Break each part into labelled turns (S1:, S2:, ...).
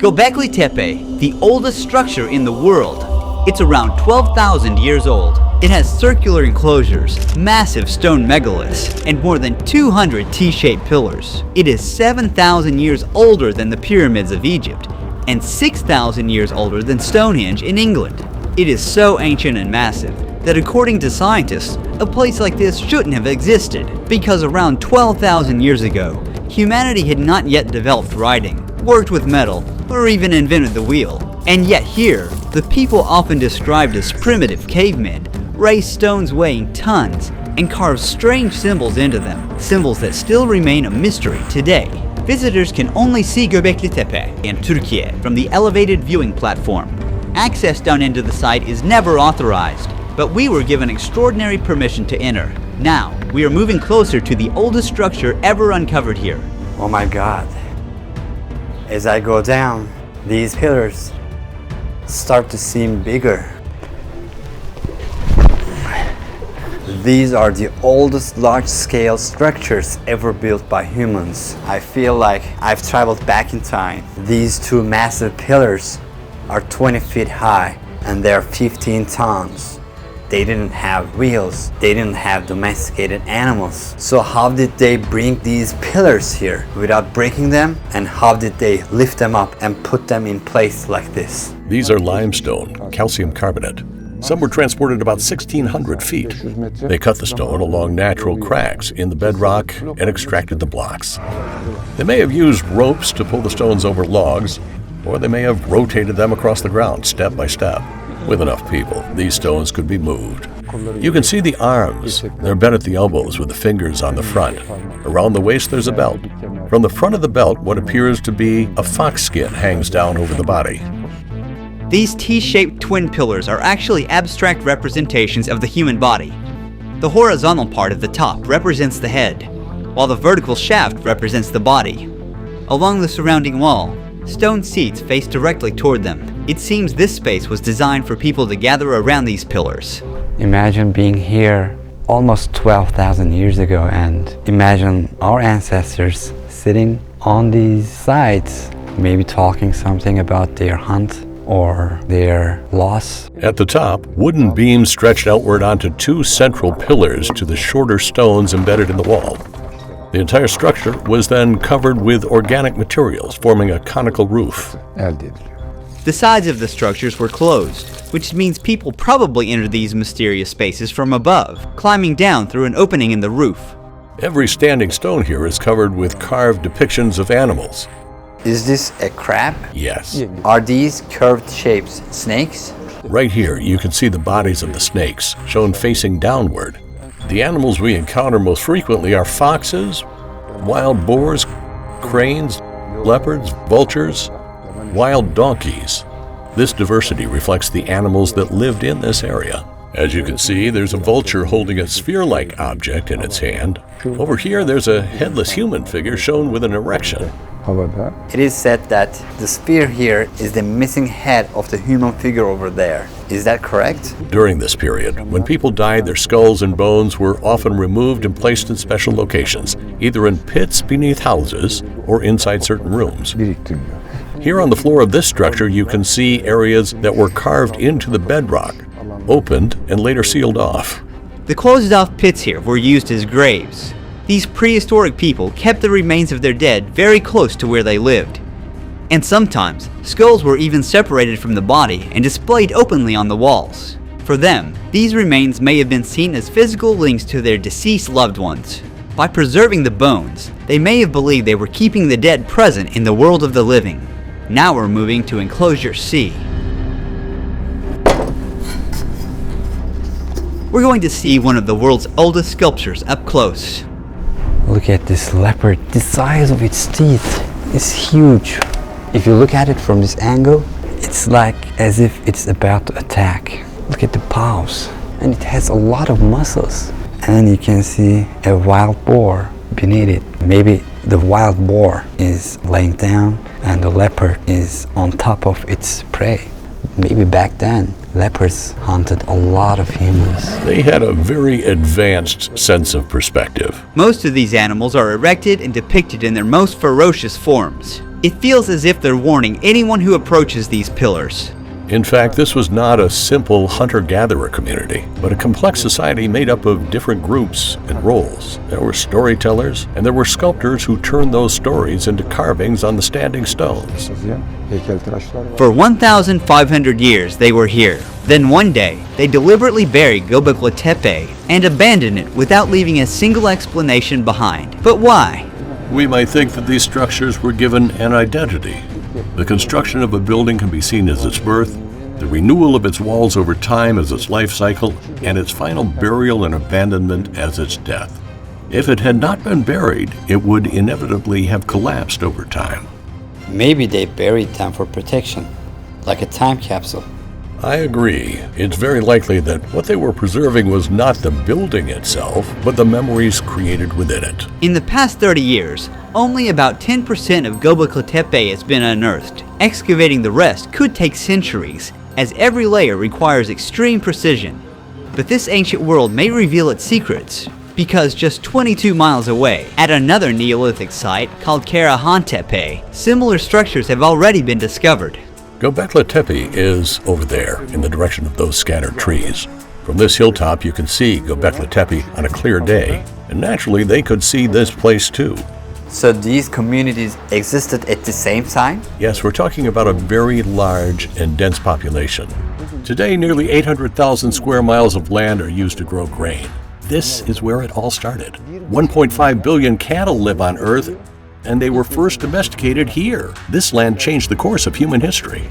S1: Gobeklitepe, the oldest structure in the world. It's around 12,000 years old. It has circular enclosures, massive stone megaliths, and more than 200 T-shaped pillars. It is 7,000 years older than the pyramids of Egypt, and 6,000 years older than Stonehenge in England. It is so ancient and massive that according to scientists, a place like this shouldn't have existed, because around 12,000 years ago, humanity had not yet developed writing, worked with metal, or even invented the wheel. And yet here, the people often described as primitive cavemen raised stones weighing tons and carved strange symbols into them, symbols that still remain a mystery today. Visitors can only see Gobeklitepe in Turkiye from the elevated viewing platform. Access down into the site is never authorized, but we were given extraordinary permission to enter. Now, we are moving closer to the oldest structure ever uncovered here.
S2: Oh my God. As I go down, these pillars start to seem bigger. These are the oldest large-scale structures ever built by humans. I feel like I've traveled back in time. These two massive pillars are 20 feet high and they're 15 tons. They didn't have wheels, they didn't have domesticated animals. So how did they bring these pillars here without breaking them? And how did they lift them up and put them in place like this?
S3: These are limestone, calcium carbonate. Some were transported about 1,600 feet. They cut the stone along natural cracks in the bedrock and extracted the blocks. They may have used ropes to pull the stones over logs, or they may have rotated them across the ground step by step. With enough people, these stones could be moved. You can see the arms. They're bent at the elbows with the fingers on the front. Around the waist there's a belt. From the front of the belt, what appears to be a fox skin hangs down over the body.
S1: These T-shaped twin pillars are actually abstract representations of the human body. The horizontal part of the top represents the head, while the vertical shaft represents the body. Along the surrounding wall, stone seats face directly toward them. It seems this space was designed for people to gather around these pillars.
S2: Imagine being here almost 12,000 years ago, and imagine our ancestors sitting on these sites, maybe talking something about their hunt or their loss.
S3: At the top, wooden beams stretched outward onto two central pillars to the shorter stones embedded in the wall. The entire structure was then covered with organic materials, forming a conical roof.
S1: The sides of the structures were closed, which means people probably entered these mysterious spaces from above, climbing down through an opening in the roof.
S3: Every standing stone here is covered with carved depictions of animals.
S2: Is this a crab?
S3: Yes.
S2: Are these curved shapes snakes?
S3: Right here, you can see the bodies of the snakes, shown facing downward. The animals we encounter most frequently are foxes, wild boars, cranes, leopards, vultures, wild donkeys. This diversity reflects the animals that lived in this area. As you can see, there's a vulture holding a sphere-like object in its hand. Over here, there's a headless human figure shown with an erection.
S2: It is said that the spear here is the missing head of the human figure over there. Is that correct?
S3: During this period, when people died, their skulls and bones were often removed and placed in special locations, either in pits beneath houses or inside certain rooms. Here on the floor of this structure, you can see areas that were carved into the bedrock, opened, and later sealed off.
S1: The closed-off pits here were used as graves. These prehistoric people kept the remains of their dead very close to where they lived. And sometimes, skulls were even separated from the body and displayed openly on the walls. For them, these remains may have been seen as physical links to their deceased loved ones. By preserving the bones, they may have believed they were keeping the dead present in the world of the living. Now we're moving to enclosure C. We're going to see one of the world's oldest sculptures up close.
S2: Look at this leopard. The size of its teeth is huge. If you look at it from this angle, it's like as if it's about to attack. Look at the paws. And it has a lot of muscles. And you can see a wild boar beneath it. Maybe the wild boar is laying down and the leopard is on top of its prey. Maybe back then, leopards hunted a lot of humans.
S3: They had a very advanced sense of perspective.
S1: Most of these animals are erected and depicted in their most ferocious forms. It feels as if they're warning anyone who approaches these pillars.
S3: In fact, this was not a simple hunter-gatherer community, but a complex society made up of different groups and roles. There were storytellers, and there were sculptors who turned those stories into carvings on the standing stones.
S1: For 1,500 years they were here. Then one day, they deliberately buried Gobeklitepe and abandoned it without leaving a single explanation behind. But why?
S3: We might think that these structures were given an identity. The construction of a building can be seen as its birth, the renewal of its walls over time as its life cycle, and its final burial and abandonment as its death. If it had not been buried, it would inevitably have collapsed over time.
S2: Maybe they buried them for protection, like a time capsule.
S3: I agree. It's very likely that what they were preserving was not the building itself, but the memories created within it.
S1: In the past 30 years, only about 10% of Gobeklitepe has been unearthed. Excavating the rest could take centuries, as every layer requires extreme precision. But this ancient world may reveal its secrets, because just 22 miles away, at another Neolithic site called Tepe, similar structures have already been discovered.
S3: Gobeklitepe is over there, in the direction of those scattered trees. From this hilltop you can see Gobeklitepe on a clear day, and naturally they could see this place too.
S2: So these communities existed at the same time?
S3: Yes, we're talking about a very large and dense population. Today, nearly 800,000 square miles of land are used to grow grain. This is where it all started. 1.5 billion cattle live on Earth, and they were first domesticated here. This land changed the course of human history.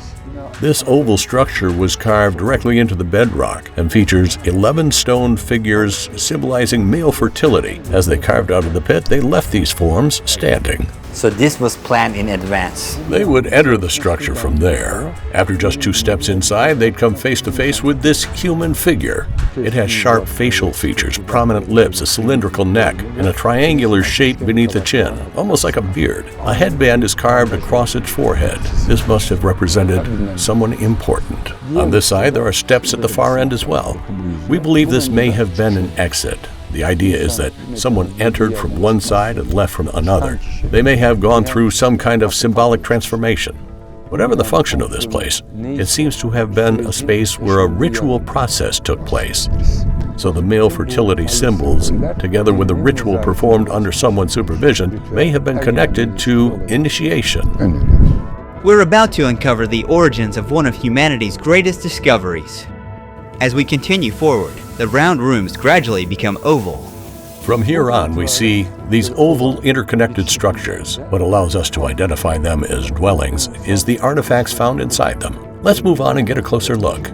S3: This oval structure was carved directly into the bedrock and features 11 stone figures symbolizing male fertility. As they carved out of the pit, they left these forms standing.
S2: So this was planned in advance.
S3: They would enter the structure from there. After just 2 steps inside, they'd come face to face with this human figure. It has sharp facial features, prominent lips, a cylindrical neck, and a triangular shape beneath the chin, almost like a beard. A headband is carved across its forehead. This must have represented someone important. On this side, there are steps at the far end as well. We believe this may have been an exit. The idea is that someone entered from one side and left from another. They may have gone through some kind of symbolic transformation. Whatever the function of this place, it seems to have been a space where a ritual process took place. So the male fertility symbols, together with the ritual performed under someone's supervision, may have been connected to initiation.
S1: We're about to uncover the origins of one of humanity's greatest discoveries. As we continue forward, the round rooms gradually become oval.
S3: From here on, we see these oval interconnected structures. What allows us to identify them as dwellings is the artifacts found inside them. Let's move on and get a closer look.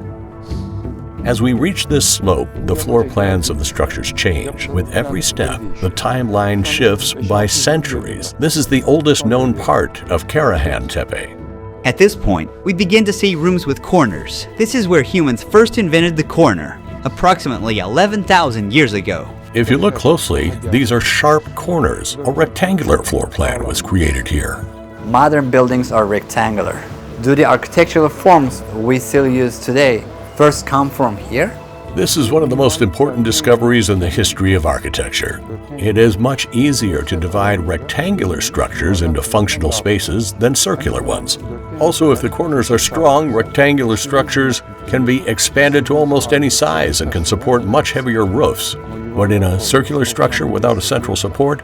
S3: As we reach this slope, the floor plans of the structures change. With every step, the timeline shifts by centuries. This is the oldest known part of Tepe.
S1: At this point, we begin to see rooms with corners. This is where humans first invented the corner, approximately 11,000 years ago.
S3: If you look closely, these are sharp corners. A rectangular floor plan was created here.
S2: Modern buildings are rectangular. Do the architectural forms we still use today first come from here?
S3: This is one of the most important discoveries in the history of architecture. It is much easier to divide rectangular structures into functional spaces than circular ones. Also, if the corners are strong, rectangular structures can be expanded to almost any size and can support much heavier roofs. But in a circular structure without a central support,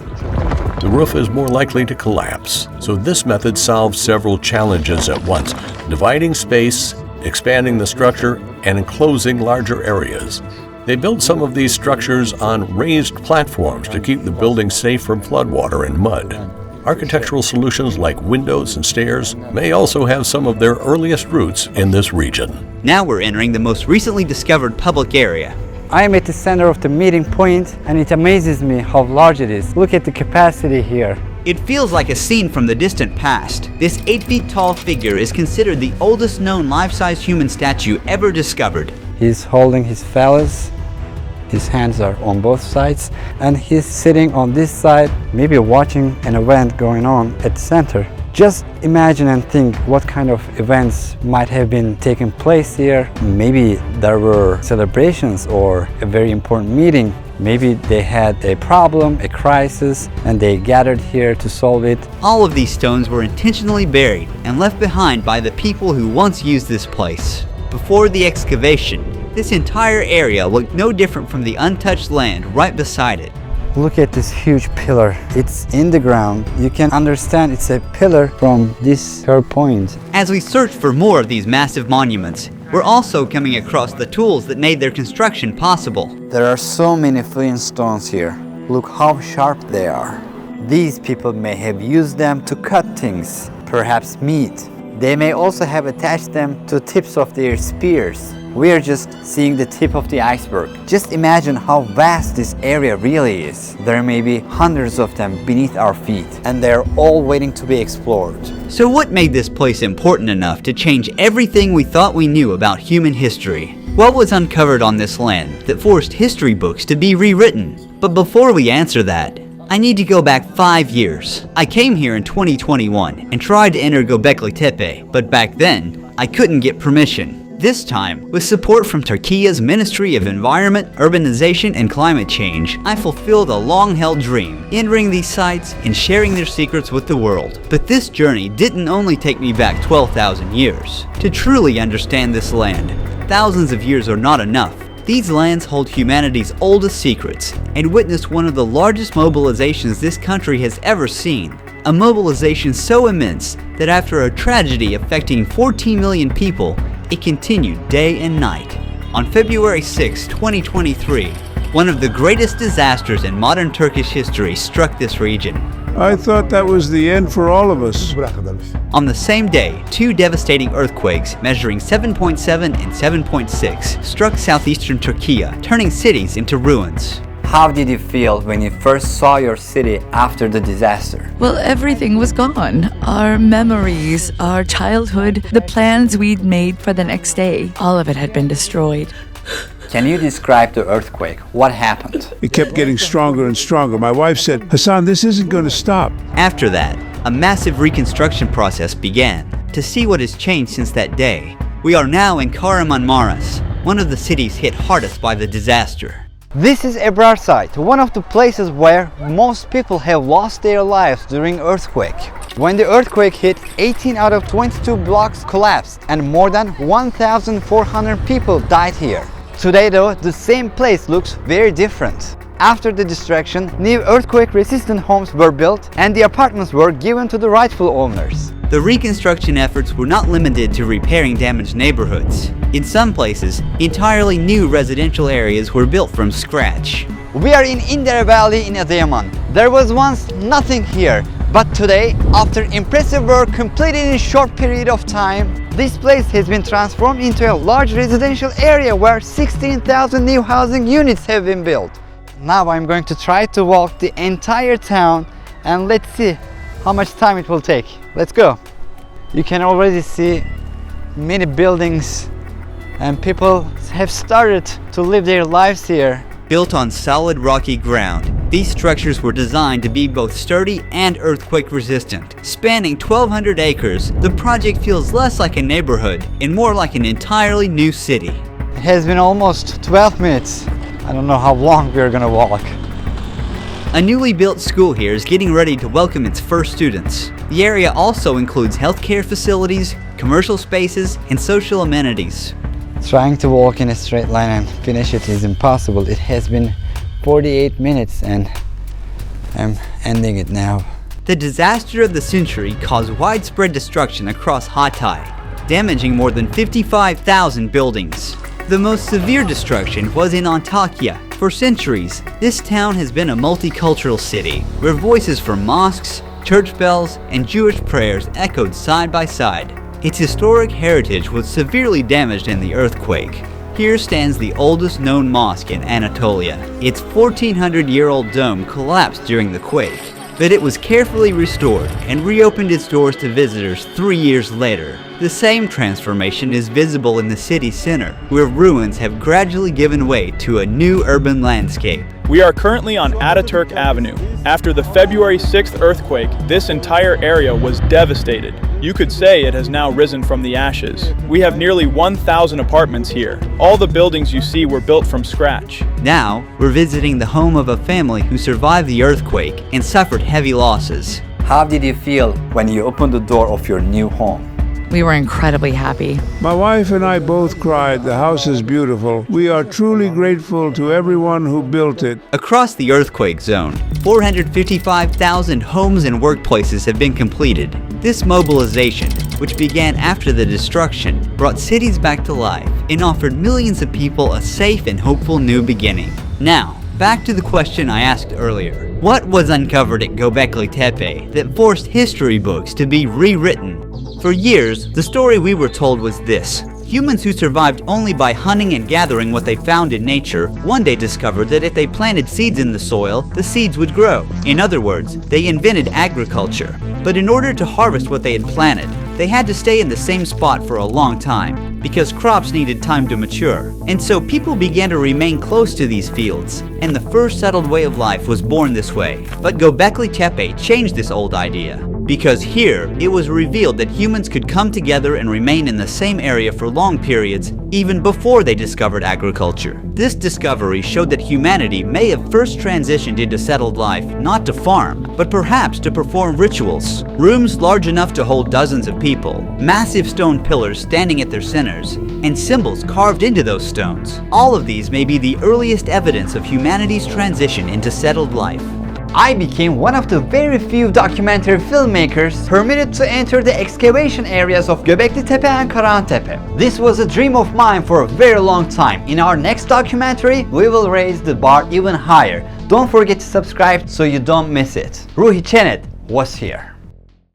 S3: the roof is more likely to collapse. So this method solves several challenges at once: dividing space, expanding the structure, and enclosing larger areas. They build some of these structures on raised platforms to keep the building safe from floodwater and mud. Architectural solutions like windows and stairs may also have some of their earliest roots in this region.
S1: Now we're entering the most recently discovered public area.
S2: I am at the center of the meeting point, and it amazes me how large it is. Look at the capacity here.
S1: It feels like a scene from the distant past. This 8 feet tall figure is considered the oldest known life-size human statue ever discovered.
S2: He's holding his phallus. His hands are on both sides, and he's sitting on this side, maybe watching an event going on at the center. Just imagine and think what kind of events might have been taking place here. Maybe there were celebrations or a very important meeting. Maybe they had a problem, a crisis, and they gathered here to solve it.
S1: All of these stones were intentionally buried and left behind by the people who once used this place. Before the excavation, this entire area looked no different from the untouched land right beside it.
S2: Look at this huge pillar. It's in the ground. You can understand it's a pillar from this her point.
S1: As we search for more of these massive monuments, we're also coming across the tools that made their construction possible.
S2: There are so many flint stones here. Look how sharp they are. These people may have used them to cut things, perhaps meat. They may also have attached them to tips of their spears. We are just seeing the tip of the iceberg. Just imagine how vast this area really is. There may be hundreds of them beneath our feet, and they're all waiting to be explored.
S1: So what made this place important enough to change everything we thought we knew about human history? What was uncovered on this land that forced history books to be rewritten? But before we answer that, I need to go back 5 years. I came here in 2021 and tried to enter Gobeklitepe, but back then, I couldn't get permission. This time, with support from Turkiye's Ministry of Environment, Urbanization and Climate Change, I fulfilled a long-held dream, entering these sites and sharing their secrets with the world. But this journey didn't only take me back 12,000 years. To truly understand this land, thousands of years are not enough. These lands hold humanity's oldest secrets and witnessed one of the largest mobilizations this country has ever seen. A mobilization so immense that after a tragedy affecting 14 million people, it continued day and night. On February 6, 2023, one of the greatest disasters in modern Turkish history struck this region.
S4: I thought that was the end for all of us.
S1: On the same day, two devastating earthquakes measuring 7.7 and 7.6 struck southeastern Turkiye, turning cities into ruins.
S2: How did you feel when you first saw your city after the disaster?
S5: Well, everything was gone. Our memories, our childhood, the plans we'd made for the next day, all of it had been destroyed.
S2: Can you describe the earthquake? What happened?
S4: It kept getting stronger and stronger. My wife said, Hassan, this isn't going to stop.
S1: After that, a massive reconstruction process began. To see what has changed since that day, we are now in Kahramanmaraş, one of the cities hit hardest by the disaster.
S2: This is Ebrar site, one of the places where most people have lost their lives during earthquake. When the earthquake hit, 18 out of 22 blocks collapsed and more than 1,400 people died here. Today though, the same place looks very different. After the destruction, new earthquake-resistant homes were built and the apartments were given to the rightful owners.
S1: The reconstruction efforts were not limited to repairing damaged neighborhoods. In some places, entirely new residential areas were built from scratch.
S2: We are in Indere Valley in Adıyaman. There was once nothing here, but today, after impressive work completed in a short period of time, this place has been transformed into a large residential area where 16,000 new housing units have been built. Now I'm going to try to walk the entire town and let's see how much time it will take. Let's go. You can already see many buildings and people have started to live their lives here.
S1: Built on solid rocky ground, these structures were designed to be both sturdy and earthquake resistant. Spanning 1,200 acres, the project feels less like a neighborhood and more like an entirely new city.
S2: It has been almost 12 minutes. I don't know how long we're gonna walk.
S1: A newly built school here is getting ready to welcome its first students. The area also includes healthcare facilities, commercial spaces, and social amenities.
S2: Trying to walk in a straight line and finish it is impossible. It has been 48 minutes and I'm ending it now.
S1: The disaster of the century caused widespread destruction across Hatay, damaging more than 55,000 buildings. The most severe destruction was in Antakya. For centuries, this town has been a multicultural city, where voices from mosques, church bells, and Jewish prayers echoed side by side. Its historic heritage was severely damaged in the earthquake. Here stands the oldest known mosque in Anatolia. Its 1,400-year-old dome collapsed during the quake, but it was carefully restored and reopened its doors to visitors 3 years later. The same transformation is visible in the city center, where ruins have gradually given way to a new urban landscape.
S6: We are currently on Ataturk Avenue. After the February 6th earthquake, this entire area was devastated. You could say it has now risen from the ashes. We have nearly 1,000 apartments here. All the buildings you see were built from scratch.
S1: Now, we're visiting the home of a family who survived the earthquake and suffered heavy losses.
S2: How did you feel when you opened the door of your new home?
S5: We were incredibly happy.
S4: My wife and I both cried. The house is beautiful. We are truly grateful to everyone who built it.
S1: Across the earthquake zone, 455,000 homes and workplaces have been completed. This mobilization, which began after the destruction, brought cities back to life and offered millions of people a safe and hopeful new beginning. Now, back to the question I asked earlier. What was uncovered at Gobeklitepe that forced history books to be rewritten? For years, the story we were told was this. Humans who survived only by hunting and gathering what they found in nature one day discovered that if they planted seeds in the soil, the seeds would grow. In other words, they invented agriculture. But in order to harvest what they had planted, they had to stay in the same spot for a long time because crops needed time to mature. And so people began to remain close to these fields, and the first settled way of life was born this way. But Gobeklitepe changed this old idea, because here it was revealed that humans could come together and remain in the same area for long periods even before they discovered agriculture. This discovery showed that humanity may have first transitioned into settled life not to farm, but perhaps to perform rituals. Rooms large enough to hold dozens of people, massive stone pillars standing at their centers, and symbols carved into those stones. All of these may be the earliest evidence of humanity's transition into settled life.
S2: I became one of the very few documentary filmmakers permitted to enter the excavation areas of Gobeklitepe and Tepe. This was a dream of mine for a very long time. In our next documentary, we will raise the bar even higher. Don't forget to subscribe so you don't miss it. Ruhi Cenet was here.